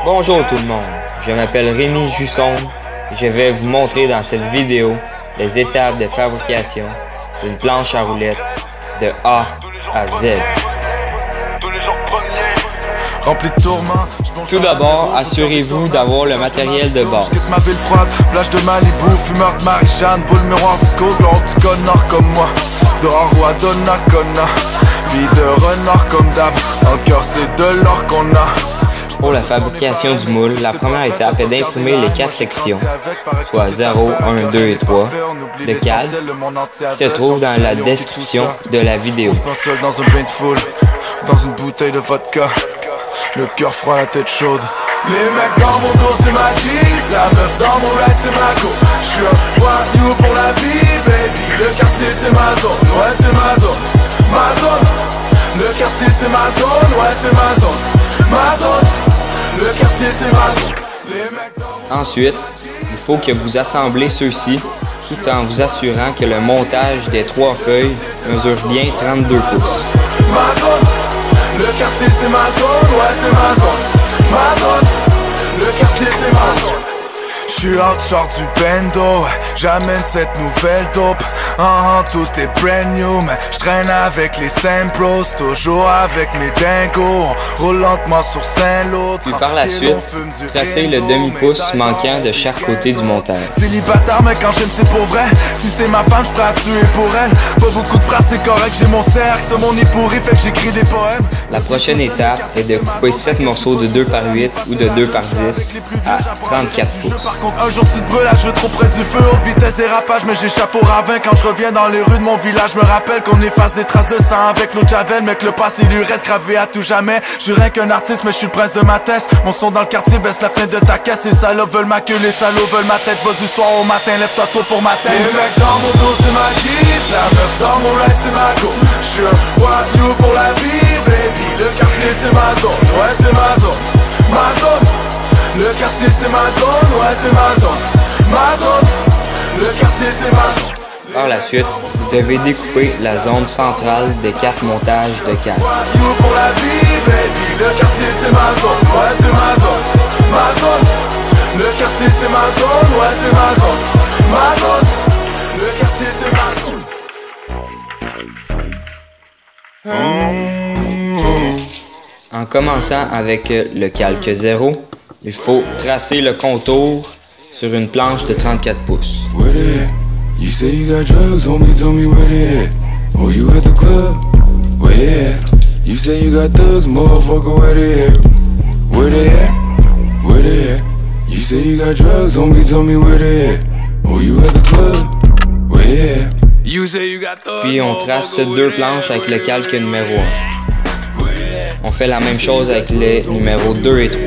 Bonjour tout le monde, je m'appelle Rémi Jusson et je vais vous montrer dans cette vidéo les étapes de fabrication d'une planche à roulettes de A à Z. Tout d'abord, assurez-vous d'avoir le matériel de base. Ma ville froide, plage de Malibu, fumeur de Marie-Jeanne, boule miroir disco, gloire du connard comme moi. Dehors ou à Donnacona, vie de renard comme d'hab, en cœur c'est de l'or qu'on a. Pour la fabrication du moule, la première étape est d'imprimer les 4 sections, soit 0, 1, 2 et 3, de cadre, qui se trouve dans la description de la vidéo. Dans un bain de foule, dans une bouteille de vodka, le cœur froid, la tête chaude. Les mecs dans mon dos c'est ma cheese, la meuf dans mon ride c'est ma go. J'suis un voyou pour la vie, baby. Le quartier c'est ma zone, ouais c'est ma zone, ma zone. Le quartier c'est ma zone, ouais c'est ma zone, ma zone. Le quartier c'est ma zone. Les mecs dans mon... Ensuite, il faut que vous assemblez ceux-ci tout en vous assurant que le montage des 3 feuilles mesure bien 32 pouces. Ma zone, le quartier c'est ma zone, ouais c'est ma zone, ma zone. Le quartier c'est ma zone. J'suis out, short du bendo, j'amène cette nouvelle dope. Tout est brand new, mais j'traîne avec les same bros, toujours avec mes dingos. On roule lentement sur Saint-Lô. Puis par la suite, tracez le demi-pouce manquant de chaque côté du montage. Célibataire, mais quand j'aime c'est pour vrai. Si c'est ma femme, j'prêt à tuer pour elle. Pas beaucoup de phrases, c'est correct, j'ai mon cercle. Ce monde est pourri, fait que j'écris des poèmes. La prochaine étape est de couper 7 morceaux de 2 par 8 ou de 2 par 10 à 34 pouces. Par contre, un jour tu te brûles à jeu trop près du feu, haute vitesse dérapage, mais j'échappe au ravin. Quand je reviens dans les rues de mon village, me rappelle qu'on efface des traces de sang avec nos javel, mais que le passé lui reste gravé à tout jamais. Je suis rien qu'un artiste, mais je suis le prince de ma thèse. Mon son dans le quartier baisse la fenêtre de ta caisse. Les salopes veulent ma queue, les salauds veulent ma tête. Va du soir au matin, lève-toi tôt pour ma tête. Les mecs dans mon dos c'est ma cheese, la meuf dans mon ride c'est ma go. Je suis un voyou pour la vie, baby. Le quartier c'est ma zone, ouais c'est ma zone, ma zone. Le quartier c'est ma zone, ouais c'est ma zone, ma zone. Le quartier c'est ma zone. Par la suite, vous devez découper la zone centrale des 4 montages de cadre. Pour la vie, baby. Le quartier c'est ma zone, ouais c'est ma zone, ma zone. Le quartier c'est ma zone, ouais c'est ma zone, ma zone. Le quartier c'est ma zone. En commençant avec le calque 0, il faut tracer le contour sur une planche de 34 pouces. You say you got drugs, homie, tell me where they at. Oh, you at the club? Where they at? You say you got thugs, motherfucker, where they at? Where they at? Where they at? You say you got drugs, homie, tell me where they at. Oh, you at the club? Where they at? You say you got thugs. Puis on trace 2 planches avec le calque numéro 1. On fait la même chose avec les numéros 2 et 3.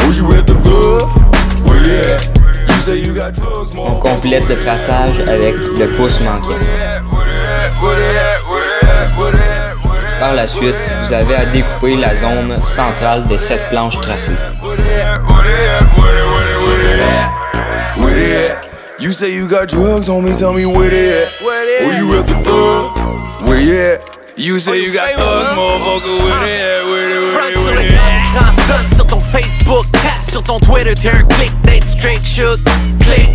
Oh, you at the club? Where they at? On complète le traçage avec le pouce manquant. Par la suite, vous avez à découper la zone centrale des 7 planches tracées. You say you got drugs, homie, tell me where they at. Oh, you at the club? Where you at? You say you got thugs, motherfucker, where they at? Where they at? Stun sur ton Facebook, tap sur ton Twitter, t'es un click, d'être straight shoot, click.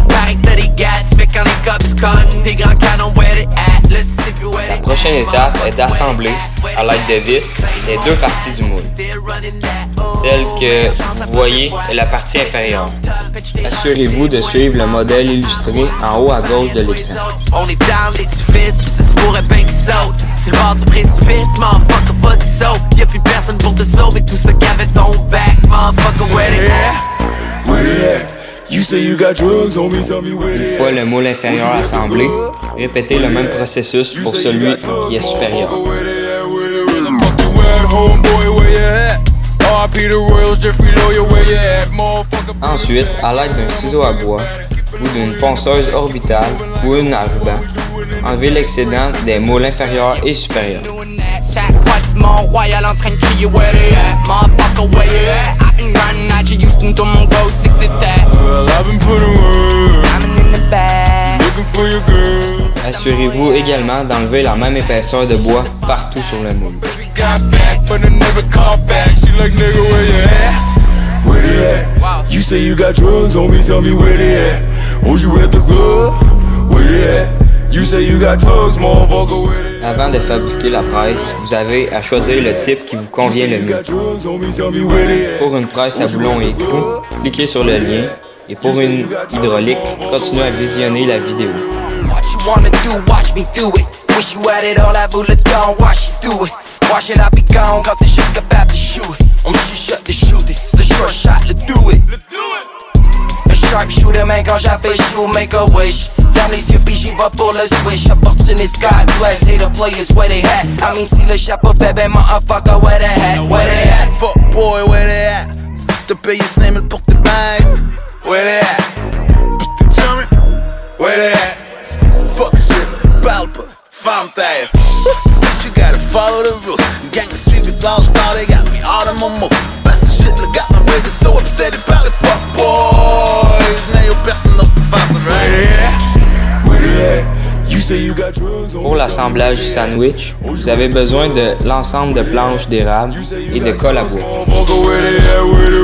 Pareil que t'as des gats, fait quand les cops cognent, tes grands canons, where they at, là tu sais plus où elle est. La prochaine étape est d'assembler, à l'aide de vis, les 2 parties du moule. Celle que vous voyez est la partie inférieure. Assurez-vous de suivre le modèle illustré en haut à gauche de l'écran. On est dans l'édifice, pis ça se pourrait bien qu'ils sautent. C'est le bord du précipice, motherfucker, vas-y saute. Y'a plus personne pour te sauver, tout ça qu'avait ton back, motherfucker, where they at? Where they at? You say you got drugs, homie, tell me where they at? Une fois le moule inférieur assemblé, répétez le même processus pour celui qui est supérieur. Ensuite, à l'aide d'un ciseau à bois ou d'une ponceuse orbitale ou une à ruban, enlevez l'excédent des moules inférieurs et supérieurs. Mont-Royal en train de crier where they at, motherfucker where you at. I can run at you, Houston, tout mon go, c'est que t'étais. Well, I've been putting work. Looking for your girl. Assurez-vous également d'enlever la même épaisseur de bois partout sur le moule. Got back, but I never called back. She like, nigga, where you at? Where they at? You say you got drugs, homie, tell me where they at. Oh, you at the club? Where they at? You say you got drugs, motherfucker, where they at? Avant de fabriquer la presse, vous avez à choisir le type qui vous convient le mieux. Pour une presse à boulon et écrou, cliquez sur le lien. Et pour une hydraulique, continuez à visionner la vidéo. Wash it, I be gone, got this shit's about to shoot it. She shut the shoot it, it's the short shot, let's do it. A sharpshooter, man, quand j'avais chaud, make a wish. Dans les yeux, puis j'y vais pour le switch. Opportunist, God bless, hate the players where they at. I mean, si le chapeau fait, ben, motherfucker, where they at, where they at. Fuck boy, where they at? Tu te payes 5000 pour tes bags. Where they at? T'es chummy? Where they at? Fuck shit, parle pas, femme terre. You gotta follow the rules. Gang the street with laws, now they got me all in my move. Pass the shit, look got my niggas so upset about it. Fuck boys, now your personne not the faster, right? Where they at? You say you got drugs. Pour l'assemblage du sandwich, vous avez besoin de l'ensemble de planches d'érable et de colle à bois. Where they at? Where they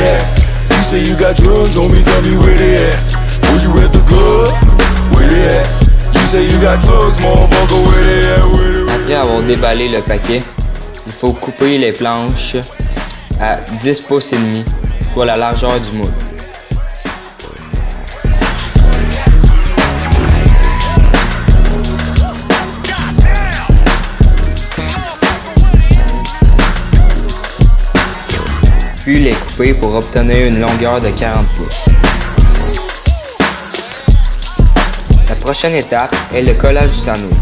at? You say you got drugs, homie, tell me where they at. Oh, you at the club? Where they at? Après avoir déballé le paquet, il faut couper les planches à 10 pouces et demi, soit la largeur du moule. Puis les couper pour obtenir une longueur de 40 pouces. La prochaine étape est le collage du sandwich.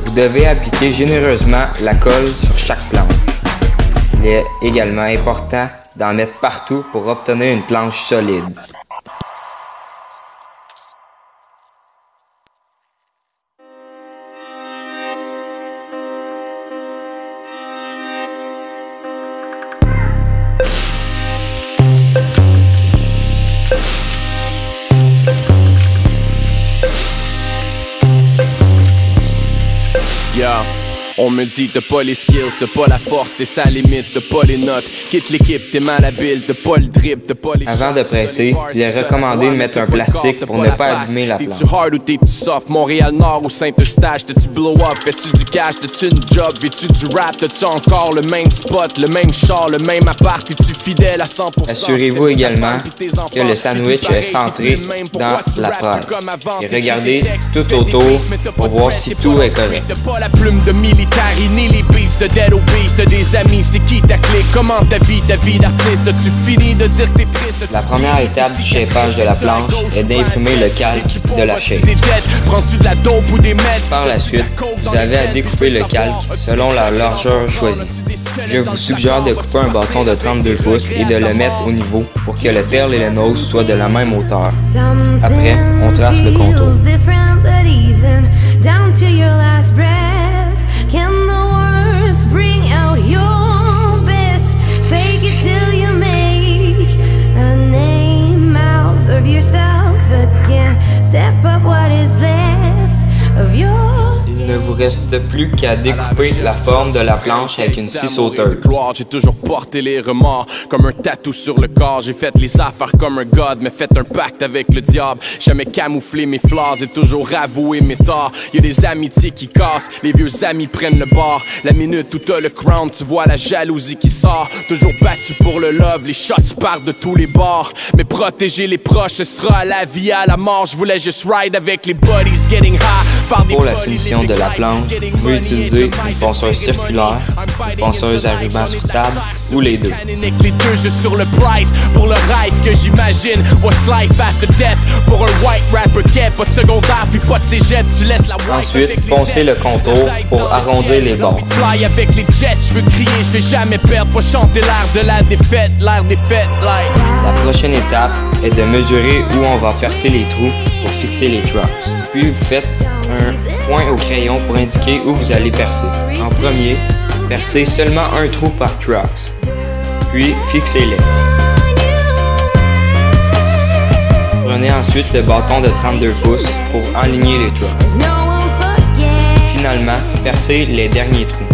Vous devez appliquer généreusement la colle sur chaque planche. Il est également important d'en mettre partout pour obtenir une planche solide. Yeah. On me dit t'as pas les skills, t'as pas la force, t'es sans limite, t'as pas les notes. Quitte l'équipe, t'es mal habile, t'as pas le drip, t'as pas les Avant de presser, il est recommandé de mettre un plastique pour ne pas abîmer la planche. T'es-tu hard ou t'es-tu soft? Montréal-Nord ou Saint-Eustache? T'as-tu blow-up? Fais-tu du cash? T'as-tu une job? Fais-tu du rap? T'as-tu encore le même spot, le même char, le même appart? T'es-tu fidèle à 100%? Assurez-vous également que le sandwich est centré dans la presse. Et regardez tout autour pour voir si tout est correct. T'as pas la plume de militaire ni les beats de Dead Obese. T'as des amis, c'est qui ta clique? Comment ta vie d'artiste? As-tu fini de dire que t'es triste? La première étape du shapage de la planche est d'imprimer le calque de la shape. Par la suite, vous avez à découper le calque selon la largeur choisie. Je vous suggère de couper un bâton de 32 pouces et de le mettre au niveau pour que le perle et le nose soient de la même hauteur. Après, on trace le contour. Il ne vous reste plus qu'à découper la forme de la planche avec une scie sauteuse. J'ai toujours porté les remords comme un tatou sur le corps. J'ai fait les affaires comme un god, mais fait un pacte avec le diable. Jamais camouflé mes flaws et toujours avoué mes torts. Y'a des amitiés qui cassent, les vieux amis prennent le bord. La minute où t'as le crown, tu vois la jalousie qui sort. Toujours battu pour le love, les shots partent de tous les bords. Mais protéger les proches, ce sera à la vie, à la mort. Je voulais juste ride avec les buddies, getting high. Pour la finition de la planche, vous pouvez utiliser une ponceuse circulaire, une ponceuse à ruban sur table ou les deux. Les deux jeux sur le price pour le rêve que j'imagine. What's life after death pour un white rapper qui est pas de secondaire puis pas de cégep. Tu laisses la ensuite, poncez le contour pour arrondir les bords. Fly avec les jets, je veux crier, je vais jamais perdre, pas chanter l'air de la défaite, l'air des fêtes, like. La prochaine étape est de mesurer où on va percer les trous pour fixer les trucks. Puis vous faites un point au crayon pour indiquer où vous allez percer. En premier, percez seulement un trou par truck. Puis fixez-les. Prenez ensuite le bâton de 32 pouces pour enligner les trous. Finalement, percez les derniers trous.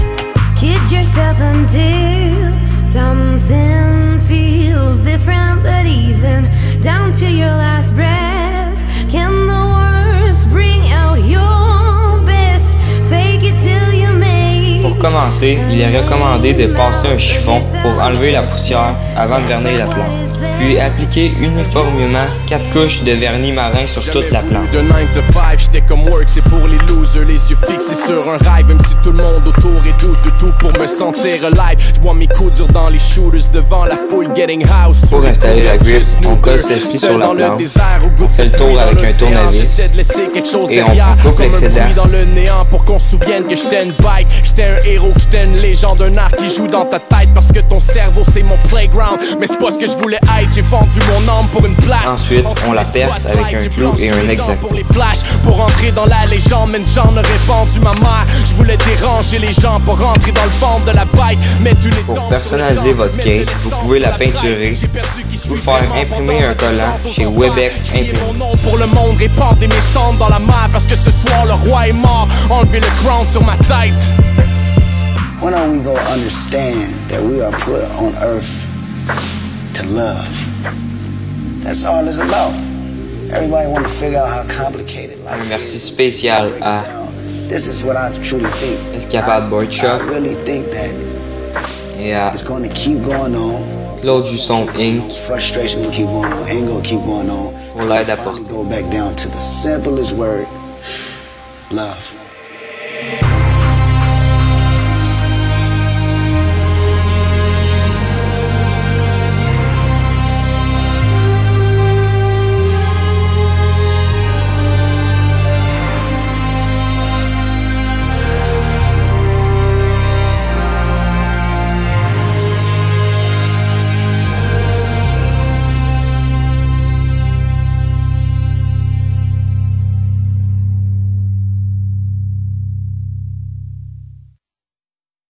Kid yourself until something feels different, but even down to your last breath, can the worst bring out your best? Fake it till you make. Pour commencer, il est recommandé de passer un chiffon pour enlever la poussière avant de vernir la plante. Puis appliquer uniformément 4 couches de vernis marin sur toute la plante. De 9 to 5, j'étais comme work, c'est pour les losers, les yeux fixés sur un rêve, même si tout le monde autour est doute de tout pour me sentir alive. J'bois mes coups durs dans les shooters devant la foule, getting house. Pour installer la grip, on colle celle-ci sur la plante, on fait le tour avec un tournevis et on coupe l'excédent. Dans le néant pour qu'on se souvienne que j'étais une bike, j'étais un héros, que j'étais une légende, un art qui joue dans ta tête parce que ton cerveau c'est mon playground, mais c'est pas ce que je voulais être. J'ai vendu mon âme pour une place. Ensuite, on la perce avec un clou et un exacto. Pour entrer dans la légende, mais j'en aurais vendu ma mère. Je voulais déranger les gens pour rentrer dans le ventre de la bike. Pour personnaliser votre cake, vous pouvez la peinturer ou faire imprimer un collant chez Webex Imprimé. Pour le monde, répandez mes cendres dans la mer parce que ce soir le roi est mort. Enlevez le crown sur ma tête. When are we gonna understand that we are put on earth to love? That's all it's about. Everybody want to figure out how complicated life is. Un merci spécial à This is what I truly think. Escapade Board Shop I really think that et à it's going to keep going on. Claude Jusson Inc. Frustration will keep going on. Ain't gonna keep going on. pour l'aide apportée. Go back down to the simplest word, love.